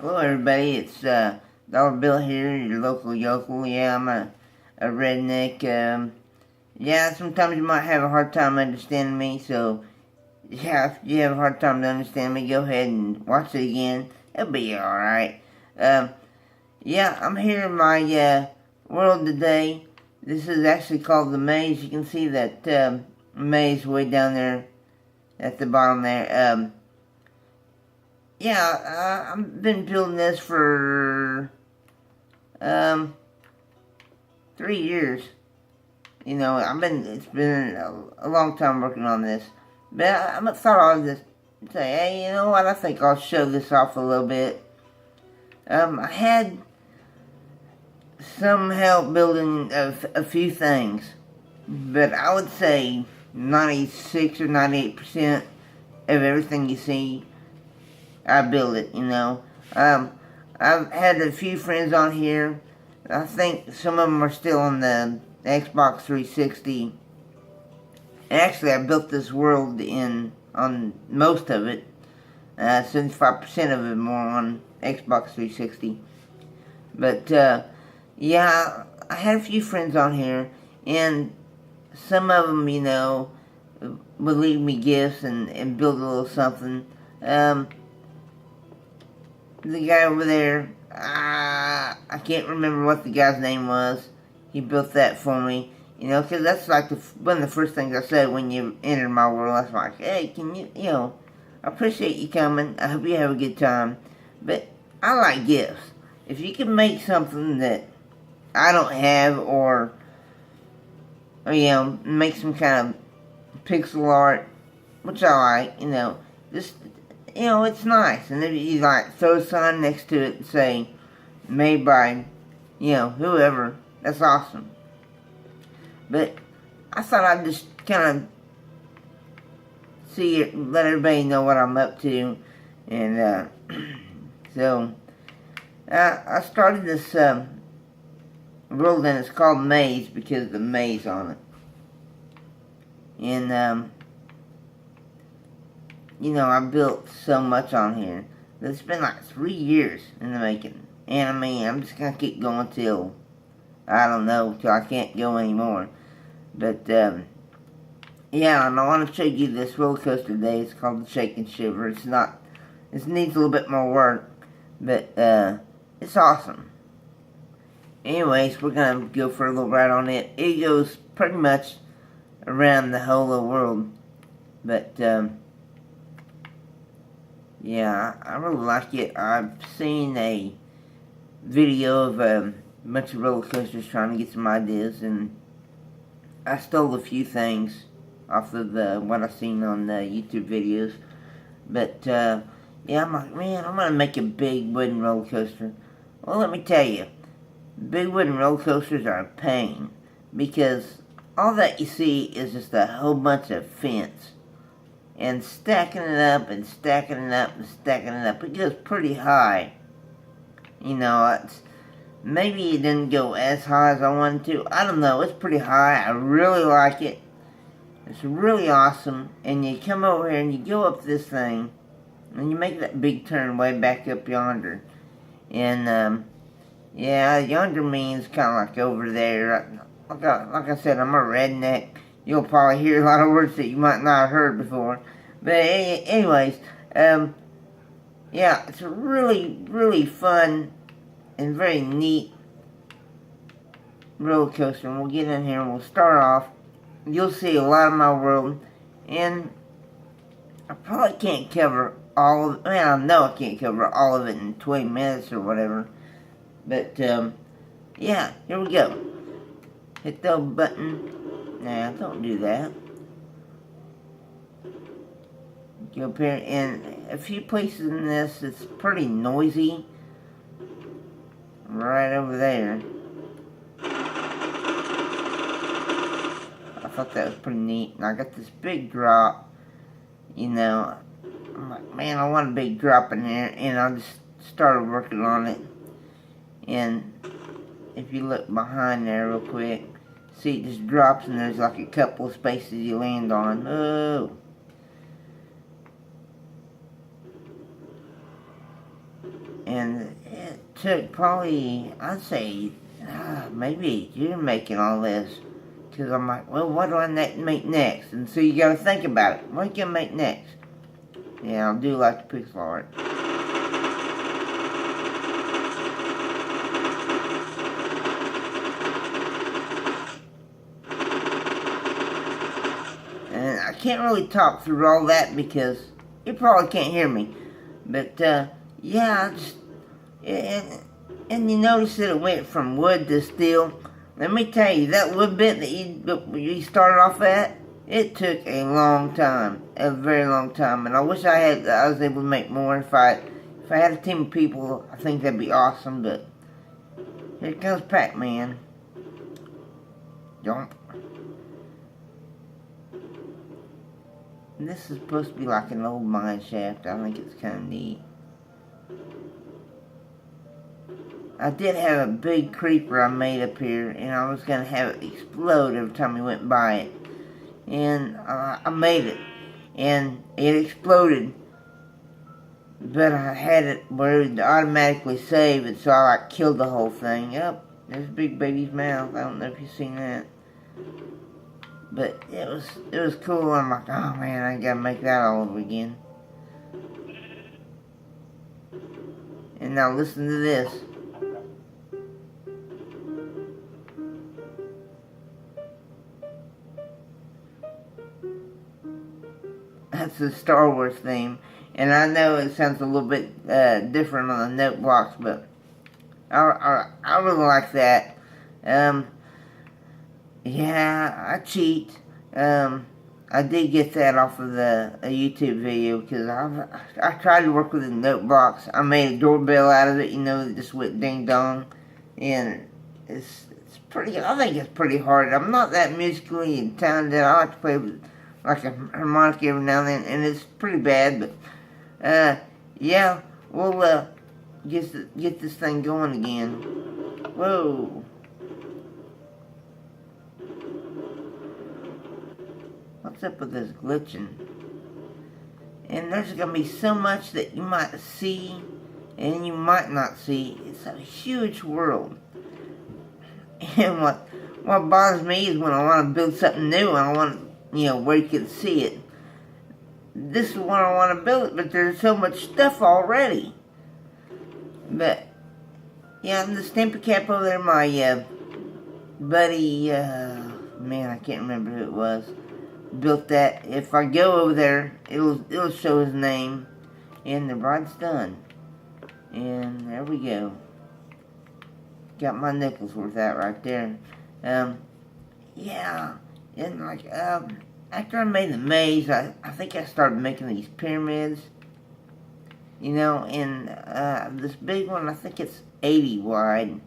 Hello everybody, it's Dollar Bill here, your local yokel. Yeah, I'm a redneck. Yeah, sometimes you might have a hard time understanding me, so yeah, if you have a hard time to understand me, go ahead and watch it again. It'll be alright. Um, yeah, I'm here in my world today. This is actually called the maze. You can see that maze way down there at the bottom there. Yeah, I've been building this for um, 3 years. It's been a long time working on this. But I thought I'd just say, hey, you know what, I think I'll show this off a little bit. I had some help building a few things, but I would say 96 or 98% of everything you see, I build it, I've had a few friends on here. I think some of them are still on the Xbox 360. Actually, I built this world on most of it. 75% of it more on Xbox 360. But, yeah, I had a few friends on here, and some of them, would leave me gifts and build a little something. The guy over there, I can't remember what the guy's name was. He built that for me, because that's like one of the first things I said when you entered my world. I was like, hey, can you, I appreciate you coming. I hope you have a good time. But I like gifts. If you can make something that I don't have, or make some kind of pixel art, which I like, just it's nice. And if you like throw a sign next to it and say, made by, whoever, that's awesome. But I thought I'd just kind of let everybody know what I'm up to. And so I started this world, and it's called Maze because of the maze on it. And I built so much on here. It's been like 3 years in the making. And I'm just gonna keep going till, I don't know, till I can't go anymore. But, yeah, and I want to show you this roller coaster today. It's called the Shake and Shiver. It needs a little bit more work, but, it's awesome. Anyways, we're gonna go for a little ride on it. It goes pretty much around the whole of the world. But, yeah, I really like it. I've seen a video of a bunch of roller coasters trying to get some ideas, and I stole a few things off of what I've seen on the YouTube videos. But, yeah, I'm like, man, I'm going to make a big wooden roller coaster. Well, let me tell you, big wooden roller coasters are a pain, because all that you see is just a whole bunch of fence. And stacking it up and stacking it up and stacking it up. It goes pretty high. Maybe it didn't go as high as I wanted to. I don't know. It's pretty high. I really like it. It's really awesome. And you come over here and you go up this thing, and you make that big turn way back up yonder. And, yeah, yonder means kind of like over there. Like I said, I'm a redneck. You'll probably hear a lot of words that you might not have heard before. But anyways, yeah, it's a really, really fun and very neat roller coaster. And we'll get in here and we'll start off. You'll see a lot of my world. And I probably can't cover all of it. Well, I know I can't cover all of it in 20 minutes or whatever. But, yeah, here we go. Hit the button. Nah, don't do that. Go up here, and a few places in this, it's pretty noisy. Right over there. I thought that was pretty neat. And I got this big drop. I'm like, man, I want a big drop in there. And I just started working on it. And if you look behind there real quick, see, it just drops, and there's like a couple of spaces you land on. Oh. And it took probably, I'd say, maybe a year making all this. Because I'm like, well, what do I make next? And so you got to think about it. What are you going to make next? Yeah, I do like the pixel art. And I can't really talk through all that because you probably can't hear me. But, yeah, and you notice that it went from wood to steel. Let me tell you, that wood bit that you started off at, it took a long time, a very long time. And I wish I was able to make more. If I had a team of people, I think that'd be awesome. But here comes Pac-Man. Jump. And this is supposed to be like an old mine shaft. I think it's kind of neat. I did have a big creeper I made up here, and I was going to have it explode every time we went by it. And I made it, and it exploded. But I had it where it would automatically save it, so I killed the whole thing. Yep, there's Big Baby's mouth. I don't know if you've seen that. But it was cool. I'm like, oh man, I gotta make that all over again. And now listen to this. That's the Star Wars theme. And I know it sounds a little bit different on the note blocks, but I really like that. Yeah, I cheat. I did get that off of a YouTube video because I tried to work with a note box. I made a doorbell out of it, that just went ding dong, and it's pretty. I think it's pretty hard. I'm not that musically talented. I like to play with like a harmonica every now and then, and it's pretty bad. But yeah, we'll get this thing going again. Whoa. What's up with this glitching? And there's going to be so much that you might see and you might not see. It's a huge world. And what bothers me is when I want to build something new and I want, where you can see it. This is what I want to build, but there's so much stuff already. But, yeah, the Stamper Cap over there, my buddy, man, I can't remember who it was, built that. If I go over there, it'll show his name, and the ride's done. And there we go. Got my nickels worth out right there. Yeah, and like after I made the maze, I think I started making these pyramids. And this big one, I think it's 80 wide,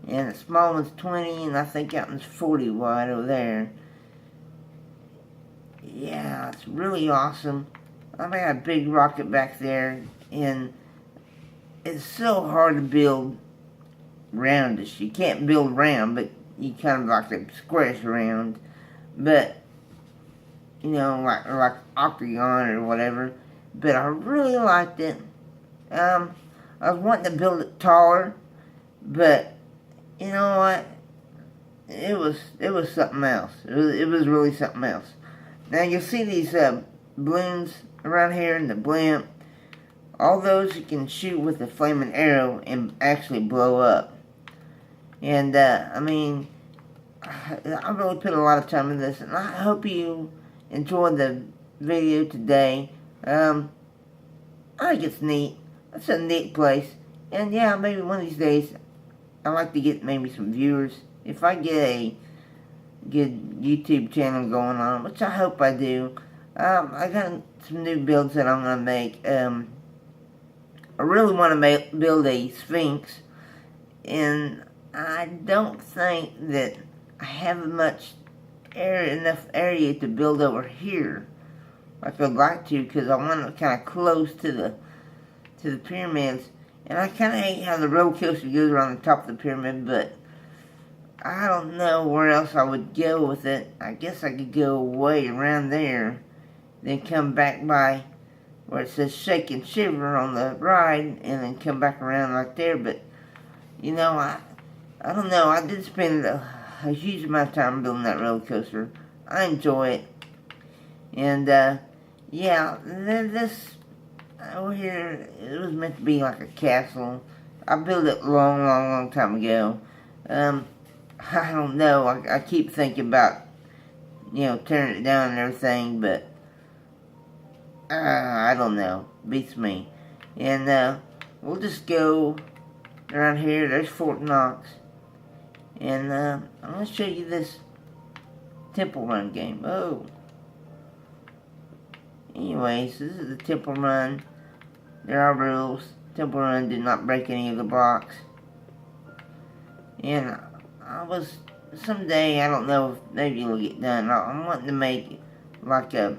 and the small one's 20, and I think that one's 40 wide over there. Yeah, it's really awesome. I got a big rocket back there, and it's so hard to build roundish. You can't build round, but you kind of like a squarish round. But, like octagon or whatever. But I really liked it. I was wanting to build it taller, but you know what? It was something else. It was really something else. Now you'll see these balloons around here in the blimp. All those you can shoot with a flaming arrow and actually blow up. And I really put a lot of time in this, and I hope you enjoyed the video today. I think it's neat. It's a neat place. And yeah, maybe one of these days I'd like to get maybe some viewers. If I get a good YouTube channel going on, which I hope I do, I got some new builds that I'm going to make. I really want to build a Sphinx, and I don't think that I have enough area to build over here like I'd like to, because I want it kind of close to the pyramids. And I kind of hate how the roller coaster goes around the top of the pyramid, but I don't know where else I would go with it. I guess I could go way around there, then come back by where it says Shake and Shiver on the ride, and then come back around right there. But you know, I don't know. I did spend a huge amount of time building that roller coaster. I enjoy it, and yeah, this over here, it was meant to be like a castle. I built it long time ago. I don't know. I keep thinking about, tearing it down and everything, but I don't know. Beats me. And we'll just go around here. There's Fort Knox. And I'm going to show you this Temple Run game. Oh. Anyways, this is the Temple Run. There are rules. Temple Run did not break any of the blocks. And someday, I don't know if maybe it'll get done. I'm wanting to make like a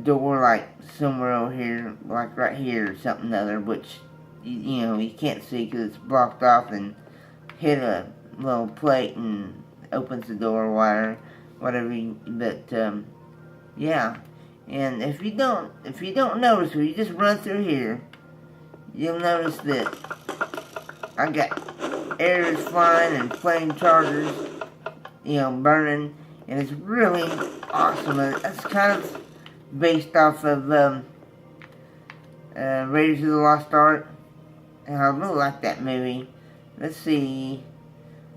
door like somewhere over here, like right here or something other, which, you can't see because it's blocked off, and hit a little plate and opens the door wider, whatever. But yeah. And if you don't notice, when you just run through here, you'll notice that I got arrows flying and flame chargers, burning, and it's really awesome. And that's kind of based off of Raiders of the Lost Ark, and I really like that movie. Let's see.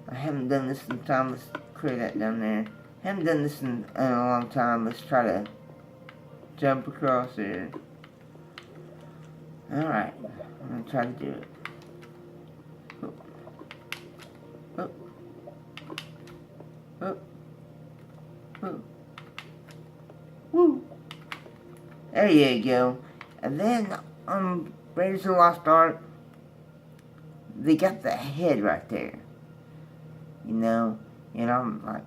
I haven't done this in time. Let's clear that down there. Haven't done this in a long time. Let's try to jump across there. Alright, I'm going to try to do it. Oh. Oh. Oh. Woo! There you go. And then on Raiders of the Lost Ark, they got the head right there. And I'm like,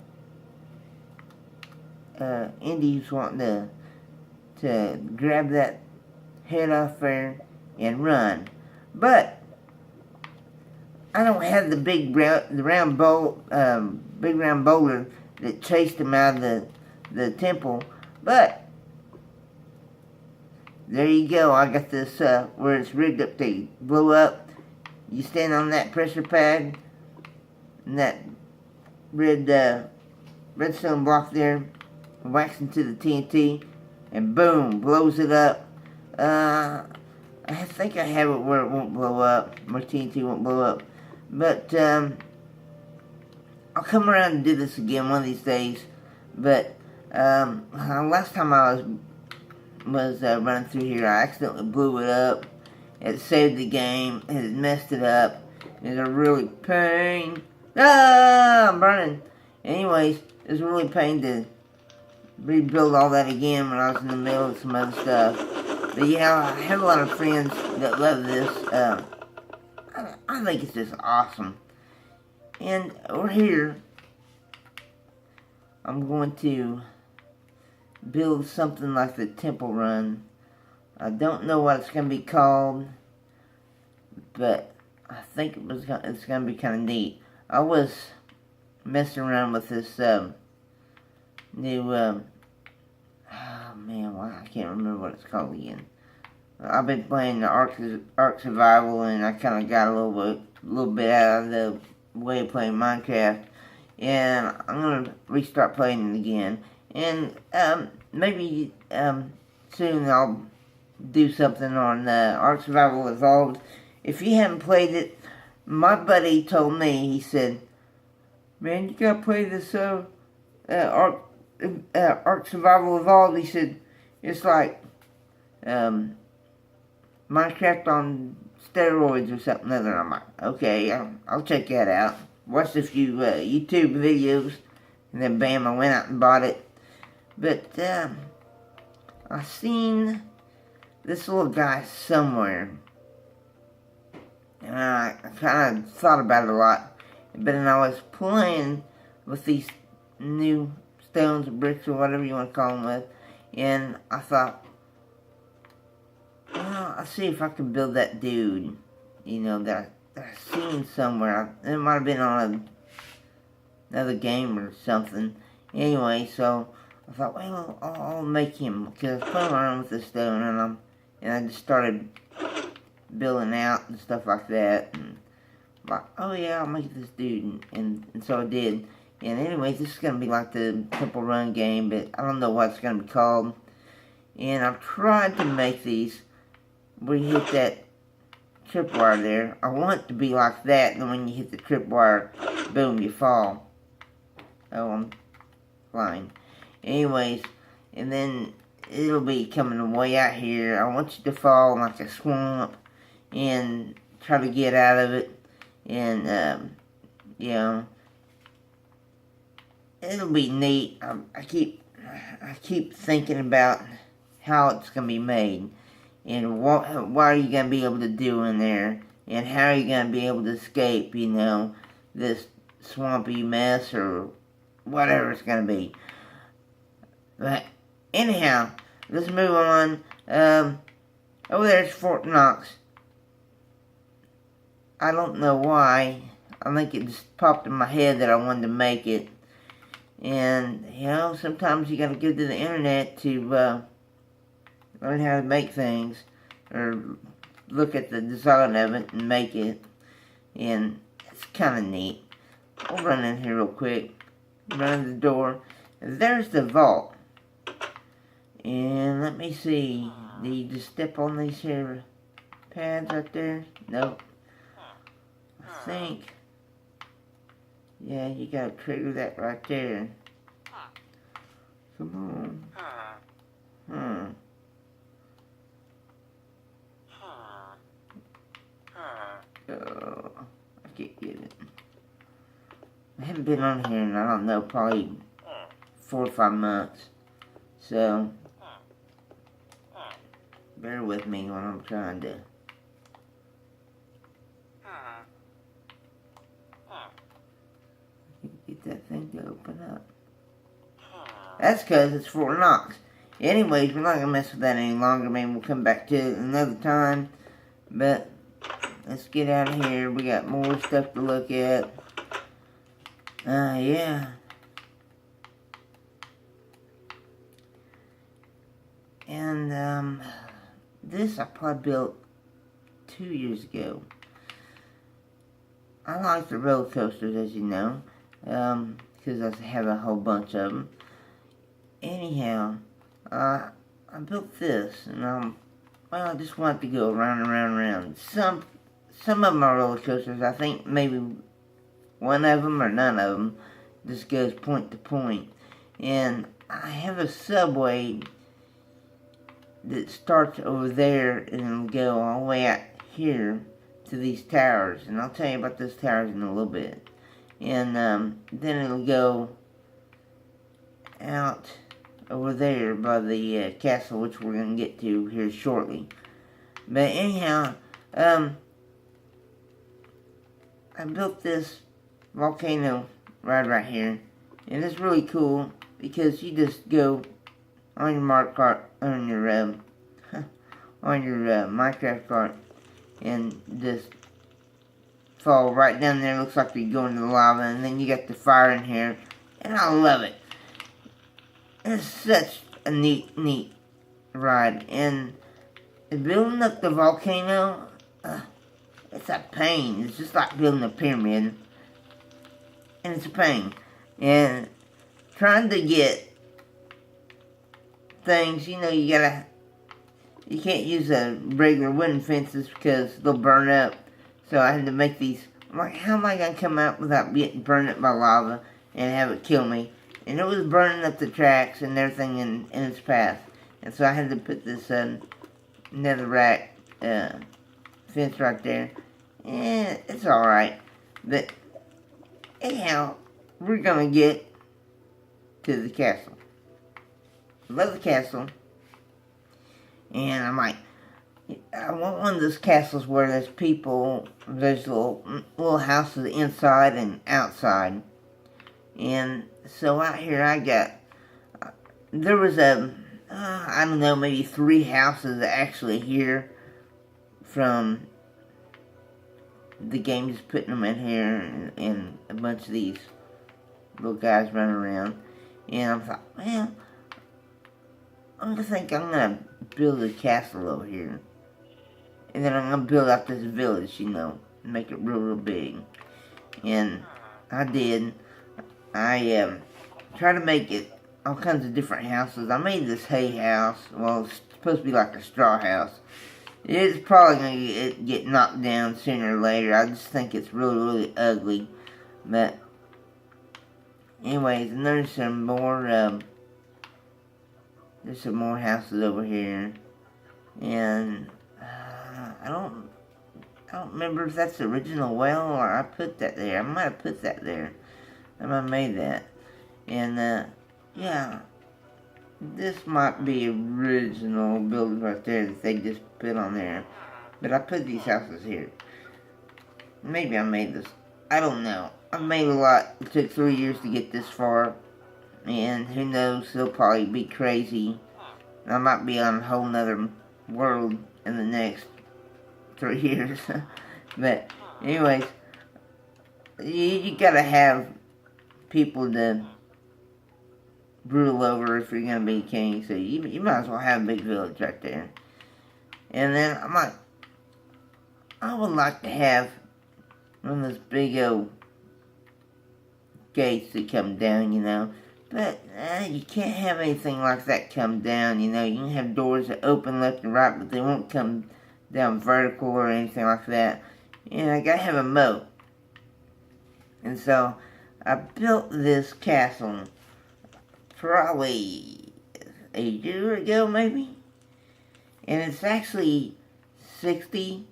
Indy's wanting to grab that head off there and run. But I don't have the big round boulder that chased him out of the temple. But there you go. I got this where it's rigged up to blow up. You stand on that pressure pad and that redstone block there, wax into the TNT, and boom, blows it up. I think I have it where it won't blow up. My TNT won't blow up. But I'll come around and do this again one of these days. But last time I was running through here, I accidentally blew it up. It saved the game. It messed it up. It's a really pain. Ah, I'm burning. Anyways, it's a really pain to rebuild all that again when I was in the middle of some other stuff. But yeah, I have a lot of friends that love this. I think it's just awesome. And over here, I'm going to build something like the Temple Run. I don't know what it's going to be called, but I think it's going to be kind of neat. I was messing around with this new, oh man, I can't remember what it's called again. I've been playing the Ark Survival, and I kind of got a little bit out of the way of playing Minecraft, and I'm going to restart playing it again. And maybe soon I'll do something on Ark Survival Evolved. If you haven't played it, my buddy told me, he said, man, you gotta play this Ark Survival Evolved. He said, it's like Minecraft on steroids or something other. I'm like, okay, I'll check that out. Watched a few YouTube videos, and then bam, I went out and bought it. But I seen this little guy somewhere, and I kind of thought about it a lot. But then I was playing with these new stones or bricks or whatever you want to call them with, and I thought, well, I'll see if I can build that dude, that I've seen somewhere. It might have been on another game or something. Anyway, so I thought, well, I'll make him, because I was playing around with the stone, and I just started building out and stuff like that, and like, oh yeah, I'll make this dude, and so I did. And anyways, this is going to be like the Temple Run game, but I don't know what it's going to be called. And I've tried to make these where you hit that tripwire there. I want it to be like that, and when you hit the tripwire, boom, you fall. Oh, I'm flying. Anyways, and then it'll be coming way out here. I want you to fall in like a swamp and try to get out of it. And, you know, it'll be neat. I keep thinking about how it's going to be made. And what are you going to be able to do in there. And how are you going to be able to escape, you know, this swampy mess or whatever it's going to be. But anyhow, let's move on. Over there's Fort Knox. I don't know why. I think it just popped in my head that I wanted to make it. And, you know, sometimes you gotta go to the internet to learn how to make things. Or look at the design of it and make it. And it's kind of neat. I'll run in here real quick. Run in the door. There's the vault. And let me see. Do you just step on these here pads right there? Nope. I think. Yeah, you gotta trigger that right there. Come on. Oh, I can't get it. I haven't been on here in, I don't know, probably 4 or 5 months. So, bear with me when I'm trying to. Get that thing to open up. That's because it's Fort Knox. Anyways, we're not going to mess with that any longer. Maybe we'll come back to it another time. But, let's get out of here. We got more stuff to look at. Yeah. And, this I probably built 2 years ago. I like the roller coasters, as you know, because I have a whole bunch of them. Anyhow, I built this, and well, I just want to go around and around and around. Some of my roller coasters, I think maybe one of them or none of them, just goes point to point. And I have a subway that starts over there and it'll go all the way out here to these towers. And I'll tell you about those towers in a little bit. And then it'll go out over there by the castle, which we're going to get to here shortly. But anyhow, I built this volcano ride right here. And it's really cool because you just go on your Mark cart, on your Minecraft cart, and just fall right down there. Looks like you're going to the lava, and then you got the fire in here, and I love it. It's such a neat ride, and building up the volcano, it's a pain. It's just like building a pyramid, and it's a pain. And trying to get things, you know, you can't use regular wooden fences because they'll burn up. So I had to make these. I'm like, how am I going to come out without getting burned up by lava and have it kill me? And it was burning up the tracks and everything in its path. And so I had to put this netherrack fence right there. And it's alright. But anyhow, we're going to get to the castle. Love the castle. And I'm like, I want one of those castles where there's people, there's little houses inside and outside. And so out here I got, there was I don't know, maybe 3 houses actually here from the game, just putting them in here, and a bunch of these little guys running around. And I thought, well, I'm gonna build a castle over here. And then I'm gonna build out this village, make it real big. And I did. I tried to make it all kinds of different houses. I made this hay house. Well, it's supposed to be like a straw house. It's probably going to get knocked down sooner or later. I just think it's really ugly. But, anyways, and there's some more houses over here. And, I don't remember if that's the original well or I put that there. I might have put that there. I might have made that. And, yeah. This might be original buildings right there that they just put on there. But I put these houses here. Maybe I made this. I don't know. I made a lot. It took 3 years to get this far. And who knows, they'll probably be crazy. I might be on a whole nother world in the next 3 years. But anyways, you gotta have people to rule over if you're gonna be king, so you might as well have a big village right there. And then I would like to have one of those big old gates that come down, but you can't have anything like that come down, you can have doors that open left and right, but they won't come down vertical or anything like that. I gotta have a moat. And so I built this castle probably a year ago, maybe. And it's actually 60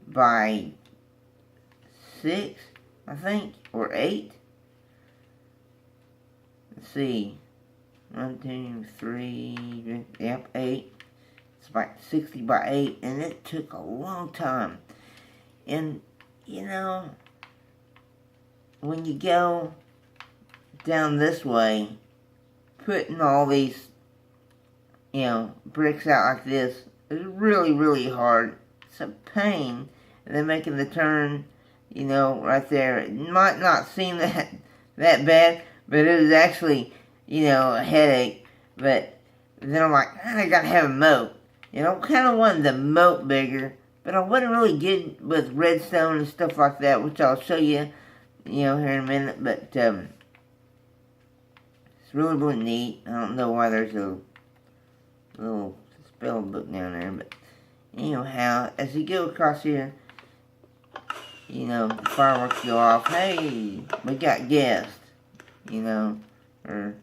by 6, I think, or 8. Let's see. 1, 2, 3, yep, 8. It's about 60 by 8, and it took a long time. And, when you go down this way, putting all these, bricks out like this is really hard. It's a pain. And then making the turn, right there. It might not seem that bad, but it was actually, a headache. But then I'm like, I gotta have a moat. Kind of wanted the moat bigger, but I wasn't really good with redstone and stuff like that, which I'll show you, here in a minute. But it's really neat. I don't know why there's a little spell book down there, but anyhow, as you go across here, the fireworks go off. Hey, we got guests, or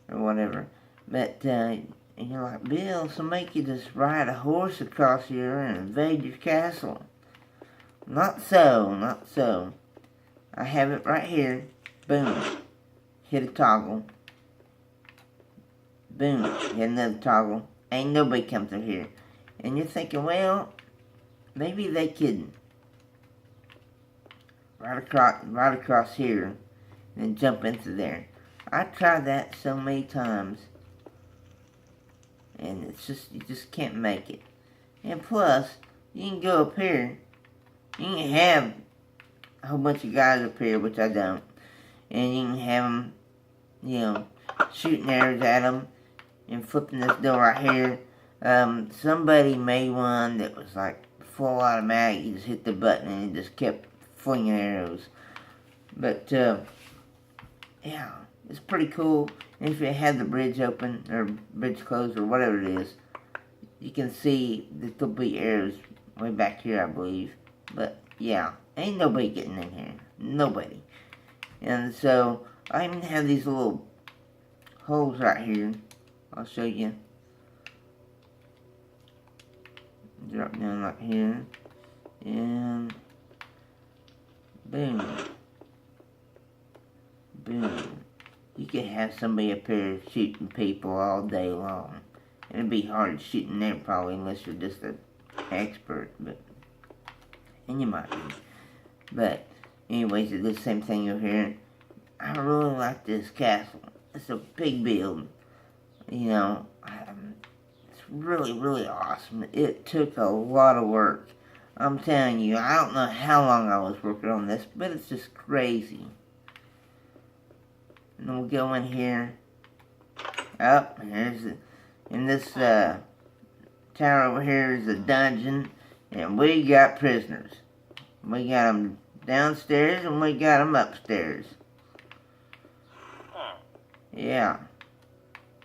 whatever. But and you're like, Bill, somebody could just ride a horse across here and invade your castle. Not so. I have it right here. Boom. Hit a toggle. Boom. Hit another toggle. Ain't nobody come through here. And you're thinking, well, maybe they could ride across here and jump into there. I tried that so many times. And it's just, you just can't make it. And plus, you can go up here. You can have a whole bunch of guys up here, which I don't. And you can have them, shooting arrows at them and flipping this door right here. Somebody made one that was like full automatic. You just hit the button and it just kept flinging arrows. But, yeah, it's pretty cool. And if you have the bridge open, or bridge closed, or whatever it is, you can see that there'll be arrows way back here, I believe. But, yeah, ain't nobody getting in here. Nobody. And so, I even have these little holes right here. I'll show you. Drop down like here. And boom. Boom. You could have somebody up here shooting people all day long. It'd be hard shooting them probably unless you're just an expert, and you might be. But anyways, it's the same thing over here. I really like this castle. It's a big build. It's really awesome. It took a lot of work. I'm telling you, I don't know how long I was working on this, but it's just crazy. And we'll go in here. Up, And this tower over here is a dungeon, and we got prisoners. We got them downstairs and we got them upstairs. Yeah.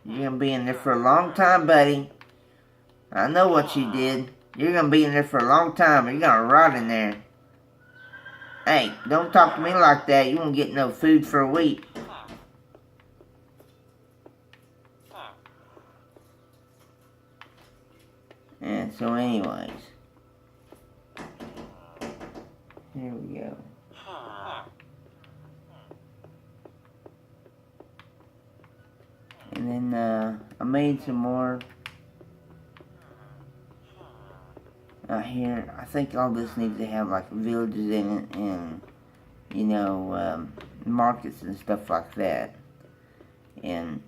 You're gonna be in there for a long time, buddy. I know what you did. You're gonna be in there for a long time. You're gonna rot in there. Hey, don't talk to me like that. You won't get no food for a week. And so anyways. Here we go. And then I made some more out here. I think all this needs to have like villages in it and, you know, markets and stuff like that. And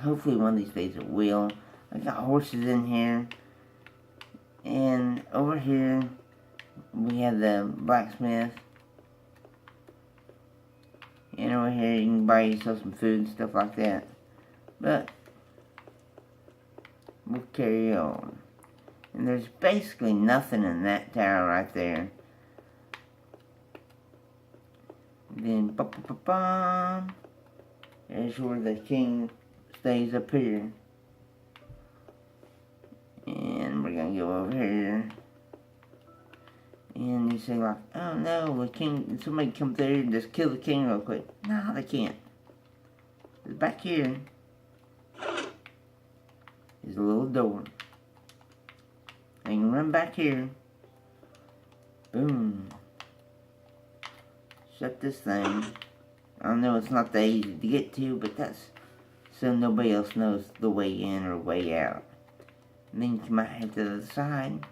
hopefully one of these days it will. I got horses in here. And over here we have the blacksmith. And over here you can buy yourself some food and stuff like that. But we'll carry on. And there's basically nothing in that tower right there. Then, there's where the king stays up here. And we're gonna go over here. And you say like, oh no, the king, somebody come through and just kill the king real quick. No, they can't. It's back here. There's a little door. And you can run back here. Boom. Shut this thing. I know it's not that easy to get to, but that's so nobody else knows the way in or way out. And then you come out here to the side.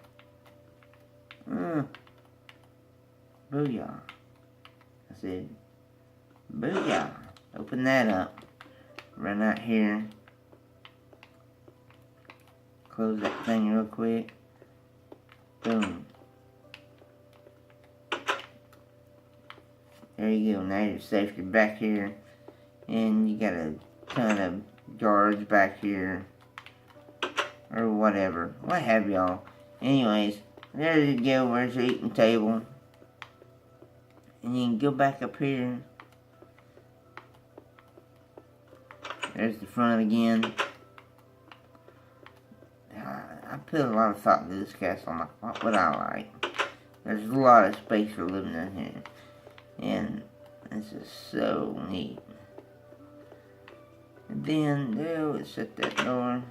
Booyah. I said, booyah. Open that up. Run out here. Close that thing real quick. Boom. There you go. Now you're safe. You're back here. And you got a ton of guards back here. Or whatever. What have y'all. Anyways, there you go. Where's your eating table? And you can go back up here. There's the front again. I put a lot of thought into this castle, like what I like. There's a lot of space for living in here. And this is so neat. And then, let's shut that door.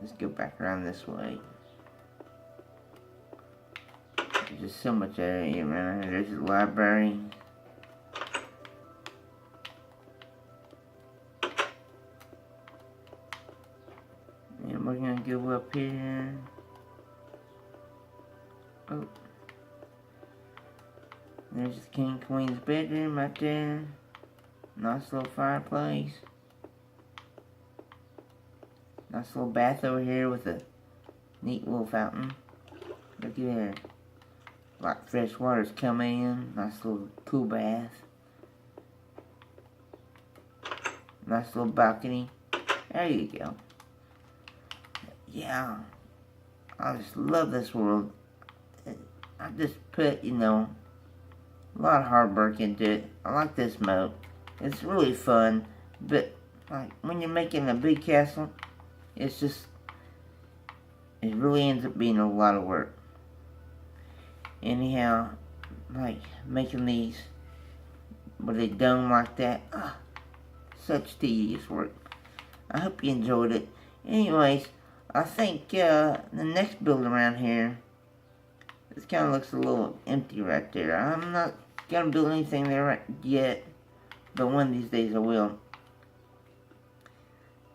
Let's go back around this way. There's just so much area around here. There's the library. And we're gonna go up here. Oh. There's the King Queen's bedroom right there. Nice little fireplace. Nice little bath over here with a neat little fountain. Look at there. Like fresh water's coming in. Nice little cool bath. Nice little balcony. There you go. Yeah. I just love this world. I just put, you know, a lot of hard work into it. I like this mode. It's really fun, but like when you're making a big castle, it's just, it really ends up being a lot of work. Anyhow, like making these with a dome like that, such tedious work. I hope you enjoyed it. Anyways, I think the next build around here, this kind of looks a little empty right there. I'm not gonna build anything there right yet, but one of these days I will.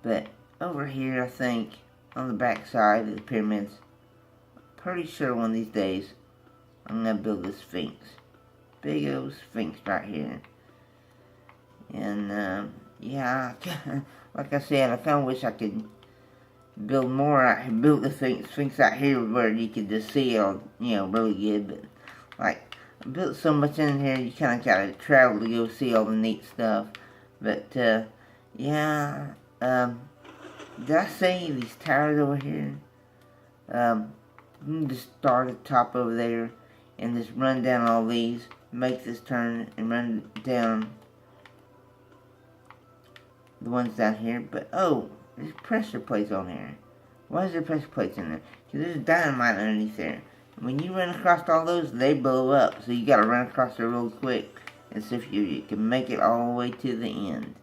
But over here, I think, on the back side of the pyramids, pretty sure one of these days, I'm gonna build a Sphinx. Big old Sphinx right here. And, yeah, like I said, I kinda wish I could build more out here, build the Sphinx out here where you could just see it all, you know, really good, but, like, I built so much in here, you kinda gotta travel to go see all the neat stuff, but, yeah, did I say these tires over here? You can just start at the top over there and just run down all these, make this turn and run down the ones down here. But oh, there's pressure plates on there. Why is there pressure plates in there? Because there's dynamite underneath there. When you run across all those, they blow up. So you gotta run across there real quick and see if you can make it all the way to the end.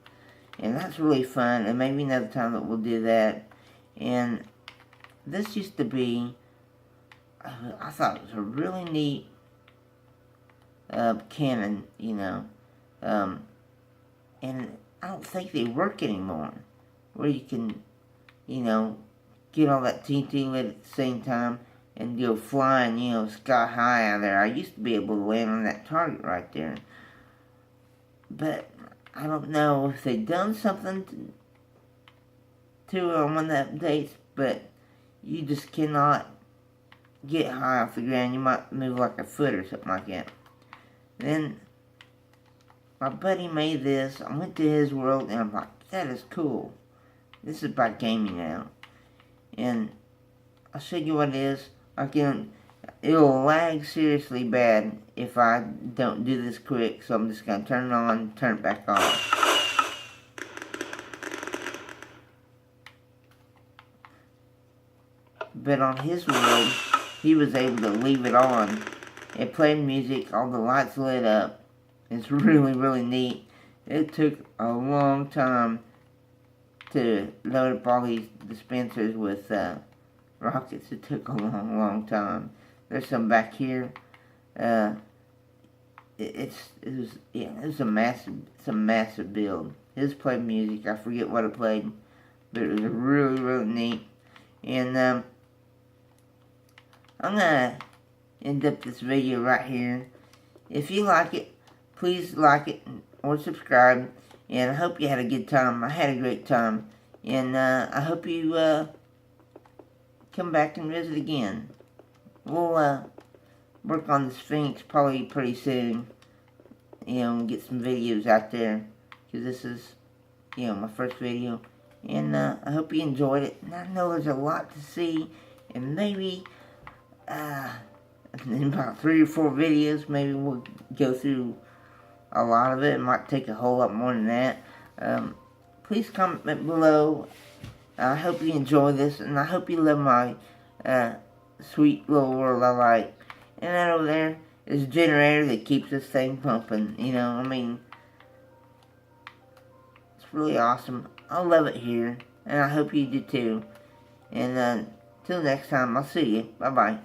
And that's really fun, and maybe another time that we'll do that. And this used to be, I thought it was a really neat cannon, you know. And I don't think they work anymore, where you can, you know, get all that TNT lit at the same time and go flying, you know, sky high out there. I used to be able to land on that target right there. But I don't know if they've done something to one of the updates, but you just cannot get high off the ground. You might move like a foot or something like that. Then my buddy made this. I went to his world and I'm like, that is cool. This is about gaming now. And I'll show you what it is. It'll lag seriously bad if I don't do this quick, so I'm just going to turn it on, turn it back off. But on his world, he was able to leave it on. It played music, all the lights lit up. It's really, really neat. It took a long time to load up all these dispensers with rockets. It took a long, long time. There's some back here. It was a massive build. His played music. I forget what it played, but it was really, really neat. And I'm gonna end up this video right here. If you like it, please like it or subscribe. And I hope you had a good time. I had a great time. And I hope you come back and visit again. We'll work on the Sphinx probably pretty soon. You know, and get some videos out there. Because this is, you know, my first video. And I hope you enjoyed it. And I know there's a lot to see. And maybe in about 3 or 4 videos, maybe we'll go through a lot of it. It might take a whole lot more than that. Please comment below. I hope you enjoy this, and I hope you love my sweet little world I like. And that over there is a generator that keeps this thing pumping. You know, I mean, it's really awesome. I love it here, and I hope you do too. And until next time, I'll see you. Bye-bye.